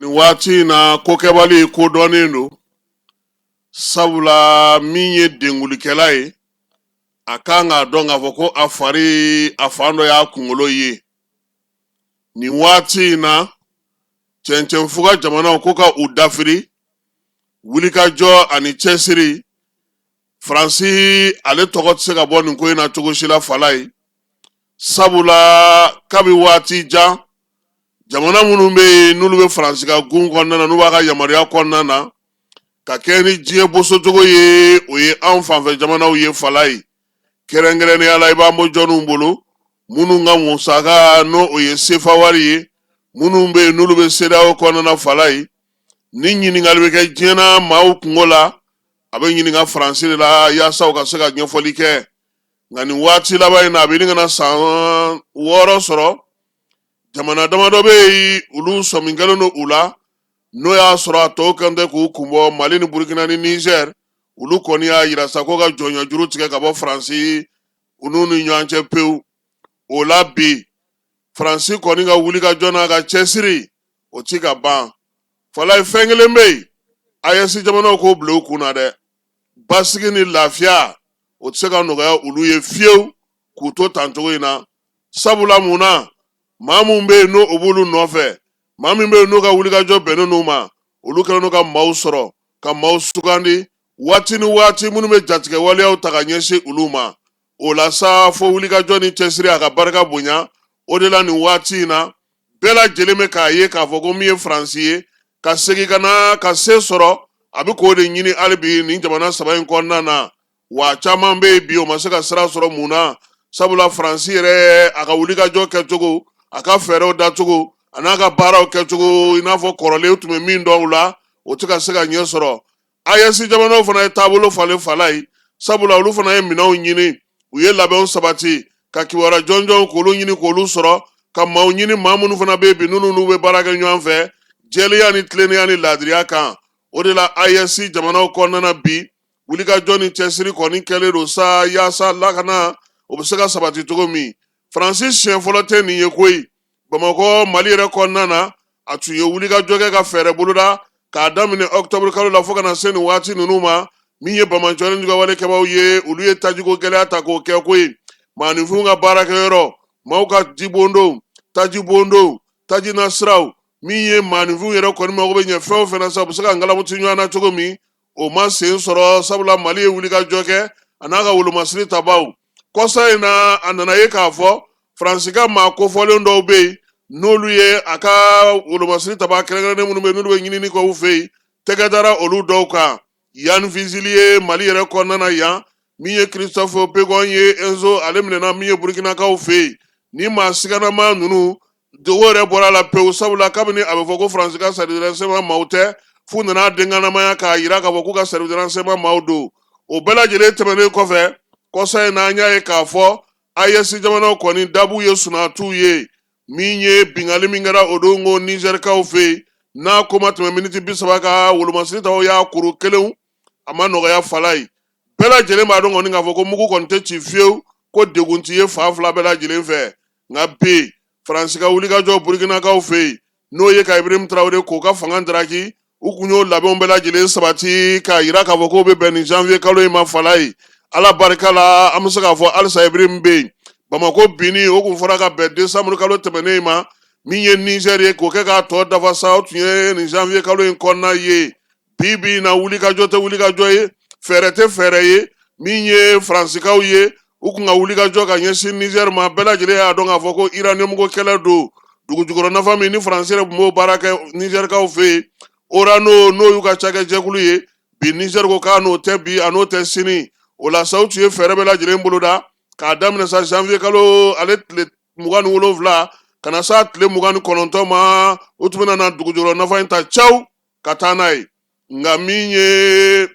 waati na ko kɛbali ko dɔnnen don sabula min ye dengulikɛla ye a kan k'a dɔn k'a fɔ ko a fari a fan dɔ y'a kunkolo ye nin waati na cɛncɛnfuga jamanaw ko ka u dafiri wulikajɔ ani cɛsiri Faransi ale tɔgɔ tɛ se ka bɔ nin ko in na cogo si la fala ye sabula kabi waati jan jamana minnu bɛ yen n'olu bɛ Faransi ka gun kɔnɔna na n'u b'a ka yamaruya kɔnɔna na ka kɛ ni diɲɛ bosocogo ye o ye anw fanfɛ jamanaw ye fala ye kɛrɛnkɛrɛnnenya la i b'an bɔ jɔnniw bolo minnu ka musaka n'o o ye sefa wari ye minnu bɛ yen n'olu bɛ CEDEAO kɔnɔna fala ye ni ɲininkali bɛ kɛ diɲɛna maaw kungo la a bɛ ɲininka Faransi de la yaasa u ka se ka ɲɛfɔli kɛ nka nin waati laban in na a bɛ ɲini ka na san 6 sɔrɔ jamana damadɔ bɛ yen olu sɔmin kɛlen don u la n'o y'a sɔrɔ a tɔw kan tɛ k'u kun bɔ Mali ni Burukina ni Niger olu kɔni y'a yira sa ko ka jɔnya juru tigɛ ka bɔ Faransi olu ni ɲɔgɔn cɛ pewu o la bi Faransi kɔni ka wulikajɔ n'a ka cɛsiri o ti ka ban fala ye fɛn kelen bɛ yen AES jamanaw k'o bila u kun na dɛ basigi ni lafiya o tɛ se ka nɔgɔya olu ye fiyewu k'u to tan cogo in na sabula mun na maa mun bɛ yen n'o b'olu nɔfɛ maa min bɛ yen n'o ka wulikajɔ bɛnnen n'u ma olu kɛlen don ka maaw sɔrɔ ka maaw sugandi waati ni waati minnu bɛ jatigɛ waleyaw ta ka ɲɛsin olu ma o la sa fo wulikajɔ ni cɛsiri a ka barika bonya o de la nin waati in na bɛɛ lajɛlen bɛ k'a ye k'a fɔ ko min ye Faransi ye ka segin ka na ka se sɔrɔ a bɛ k'o de ɲini hali bi nin jamana saba in kɔnɔna na wa caman bɛ yen bi o ma se ka sira sɔrɔ mun na sabula Faransi yɛrɛ a ka wulikajɔ kɛcogo a ka fɛɛrɛw dacogo a n'a ka baaraw kɛcogo i n'a fɔ kɔrɔlen tun bɛ min dɔn u la o tɛ ka se ka ɲɛ sɔrɔ AES jamanaw fana ye taabolo falen fala ye sabula olu fana ye minɛnw ɲini u ye labɛnw sabati ka kibaruya jɔnjɔnw k'olu ɲini k'olu sɔrɔ ka maaw ɲini maa minnu fana bɛ yen bi n'olu n'u bɛ baara kɛ ɲɔgɔn fɛ jɛlenya ni tilennenya ni laadiriya kan o de la AES jamanaw kɔnɔna bi wulikajɔ ni cɛsiri kɔni kɛlen don sa yaasa lakana o bɛ se ka sabati cogo min Faransi siɲɛ fɔlɔ tɛ nin ye koyi Bamakɔ Mali yɛrɛ kɔnɔna na a tun ye wulikajɔ kɛ ka fɛɛrɛ boloda k'a daminɛ octobre kalo la fo ka na se nin waati ninnu ma min ye Bamakɔ ni jugawalekɛbaw ye olu ye tajiko gɛlɛya ta k'o kɛ koyi maaninfinw ka baarakɛyɔrɔ maaw ka jibondow tajibondow taji na siraw min ye maaninfinw yɛrɛ kɔni mago bɛ ɲɛ fɛn o fɛn na sa u bɛ se ka ngalamuti ɲɔgɔn na cogo min o ma sen sɔrɔ sabula Mali ye wulikajɔ kɛ a n'a ka wolomasiri tabaw kɔsa in na a nana ye k'a fɔ Faransi ka maa kofɔlen dɔw bɛ yen n'olu ye a ka wolomasiri taba kɛrɛnkɛrɛnnen minnu bɛ yen n'olu bɛ ɲinini kɛ u fɛ yen tɛgɛ dara olu dɔw kan Yann Fizili ye Mali yɛrɛ kɔnɔna na yan min ye Christophe Begon ye Enzo ale minɛna min ye Burukinakaw fɛ yen ni maa siganama ninnu dogo yɛrɛ bɔra la pewu sabula kabini a bɛ fɔ ko Faransi ka service de renseignement maaw tɛ f'u nana denganamaya k'a jira k'a fɔ k'u ka service de renseignement maaw don o bɛɛ lajɛlen tɛmɛnen kɔfɛ kɔsa in na an y'a ye k'a fɔ AES jamanaw kɔni dabu ye sunatuw ye min ye bingali min kɛra o don ko Nizɛrikaw fɛ yen n'a ko ma tɛmɛ miniti 30 kan wolomasiri taw y'a kuru kelenw a ma nɔgɔya fala ye bɛɛ lajɛlen b'a dɔn kɔni k'a fɔ ko mugu kɔni tɛ ci fiyewu ko degun ti ye fan fila bɛɛ lajɛlen fɛ nka bi Faransi ka wulikajɔ Burukinakaw fɛ yen n'o ye ka Ibrahim Traoré k'o ka fanga daraki u kun y'o labɛnw bɛɛ lajɛlen sabati k'a jira k'a fɔ k'o bɛ bɛn nin janvier kalo in ma fala ye ala barika la an bɛ se k'a fɔ halisa Ibrahim bɛ yen Bamako binni o kun fɔra ka bɛn décembre kalo tɛmɛnen ma min ye Niger ye k'o kɛ k'a tɔ dafa sa o tun ye nin janvier kalo in kɔnɔna ye bi in na wulikajɔ tɛ wulikajɔ ye fɛɛrɛ tɛ fɛɛrɛ ye min ye Faransikaw ye u kun ka wulikajɔ ka ɲɛsin Niger ma bɛɛ lajɛlen y'a dɔn k'a fɔ ko uranium ko kɛlɛ don dugujukɔrɔ nafa min ni Faransi yɛrɛ tun b'o baara kɛ Nigerikaw fɛ yen Orano n'o y'u ka cakɛjɛkulu ye bi Niger ko k'a n'o tɛ bi a n'o tɛ sini o la sa u tun ye fɛɛrɛ bɛɛ lajɛlen boloda k'a daminɛ sa janvier kalo ale tile 27 ka na sa tile 29 ma o tun bɛna na dugujukɔrɔ nafa in ta caw ka taa n'a ye nka min ye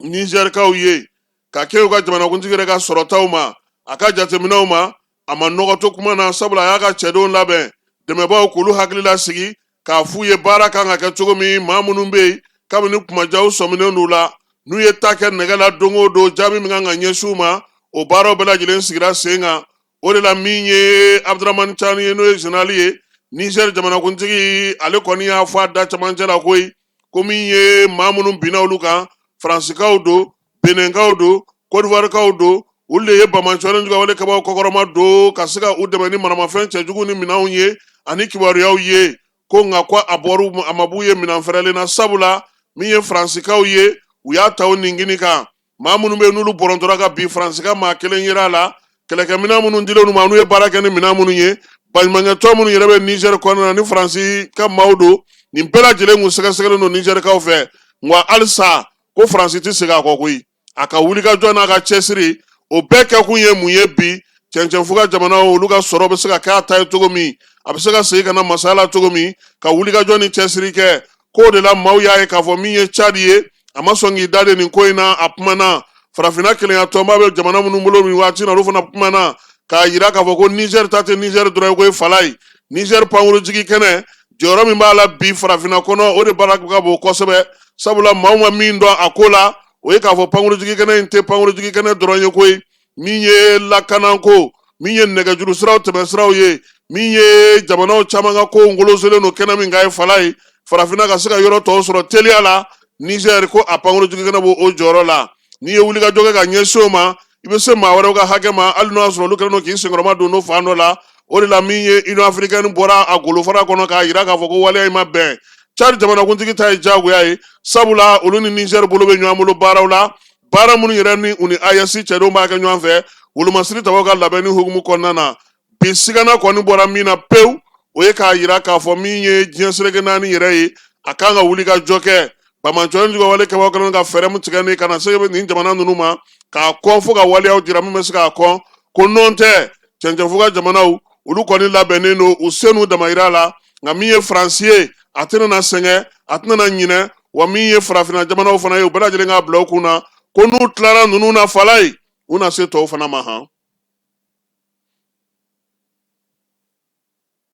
Nizɛrikaw ye ka kɛ u ka jamanakuntigi yɛrɛ ka sɔrɔtaw ma a ka jateminɛw ma a ma nɔgɔ to kuma na sabula a y'a ka cɛdenw labɛn dɛmɛbaaw k'olu hakili lasigi k'a f'u ye baara kan ka kɛ cogo min maa minnu bɛ yen kabini kumajaw sɔminen d'u la n'u ye ta kɛ nɛgɛ la don o don jaabi min kan ka ɲɛsin u ma o baaraw bɛɛ lajɛlen sigira sen kan o de la min ye Abdramane Tchani ye n'o ye général ye Niger jamanakuntigi ale kɔni y'a fɔ a da camancɛ la koyi ko min ye maa minnu binna olu kan faransikaw don benenkaw don kodiwarikaw don olu de ye bamansɔni wale kabaw kɔkɔrɔma don ka se ka u dɛmɛ ni maramafɛn cɛjugu ni minɛnw ye ani kibaruyaw ye ko nka ko a bɔra a ma b'u ye minɛn fɛrɛlen na sabula min ye faransikaw ye u y'a ta o ningini kan maa minnu bɛ yen n'olu bɔrɔntɔra ka bin faransika maa kelen yera a la kɛlɛkɛminɛn minnu dilen olu ma n'u ye baara kɛ ni minɛn minnu ye baɲumankɛtɔn minnu yɛrɛ bɛ Niger kɔnɔna na ni Faransi ka maaw don nin bɛɛ lajɛlen kun sɛgɛsɛgɛlen don Nigerikaw fɛ nka halisa ko Faransi tɛ segin a kɔ koyi a ka wulikajɔ n'a ka cɛsiri o bɛɛ kɛkun ye mun ye bi cɛncɛnfuga jamanaw olu ka sɔrɔ bɛ se ka kɛ a ta ye cogo min a bɛ se ka segin ka na masaya la cogo min ka wulikajɔ ni cɛsiri kɛ k'o de la maaw y'a ye k'a fɔ min ye Cadi ye a ma sɔn k'i da de nin ko in na a kumana farafinna kelenya tɔnba bɛ jamana minnu bolo nin waati na olu fana kumana k'a yira k'a fɔ ko Niger ta tɛ Niger dɔrɔn ye ko ye fala ye Niger pankurunjigi kɛnɛ jɔyɔrɔ min b'a la bi farafinna kɔnɔ o de baara ka bon kosɛbɛ sabula maaw ma min dɔn a ko la o ye k'a fɔ pankurunjigi kɛnɛ in tɛ pankurunjigi kɛnɛ dɔrɔn ye koyi min ye lakanako min ye nɛgɛjuru siraw tɛmɛsiraw ye min ye jamanaw caman ka kow ngoloselen don kɛnɛ min ka ye fala ye farafinna ka se ka yɔrɔ tɔw sɔrɔ teliya la Niger ko a pankurunjigi kɛnɛ b'o jɔyɔrɔ la n'i ye wulikajɔ kɛ ka ɲɛsin o ma i bɛ se maa wɛrɛw ka hakɛ ma hali n'o y'a sɔrɔ olu kɛlen don k'i senkɔrɔma don n'o fan dɔ la o de la min ye Union africaine bɔra a golofara kɔnɔ k'a yira k'a fɔ ko waleya in ma bɛn Cadi jamanakuntigi ta ye diyagoya ye sabula olu ni Niger bolo bɛ ɲɔgɔn bolo baaraw la baara minnu yɛrɛ ni u ni AES cɛdenw b'a kɛ ɲɔgɔn fɛ wolomasiri tabaw ka labɛnni hukumu kɔnɔna na bi sigana kɔni bɔra min na pewu o ye k'a yira k'a fɔ min ye diɲɛ seleke naani yɛrɛ ye a kan ka wuli ka jɔ kɛ bamansɔni wale kɛbaw kɛlen ka fɛɛrɛ min tigɛ ka na se nin jamana ninnu ma k'a kɔn fo ka waleyaw dira min bɛ se k'a kɔn ko nɔn tɛ cɛncɛnfuga jamanaw olu kɔni labɛnnen don u se n'u damayira la nka min ye Faransi ye a tɛna na sɛgɛn a tɛna na ɲinɛ wa min ye farafinna jamanaw fana ye u bɛɛ lajɛlen k'a bila u kun na ko n'u tilara ninnu na fala ye u na se tɔw fana ma han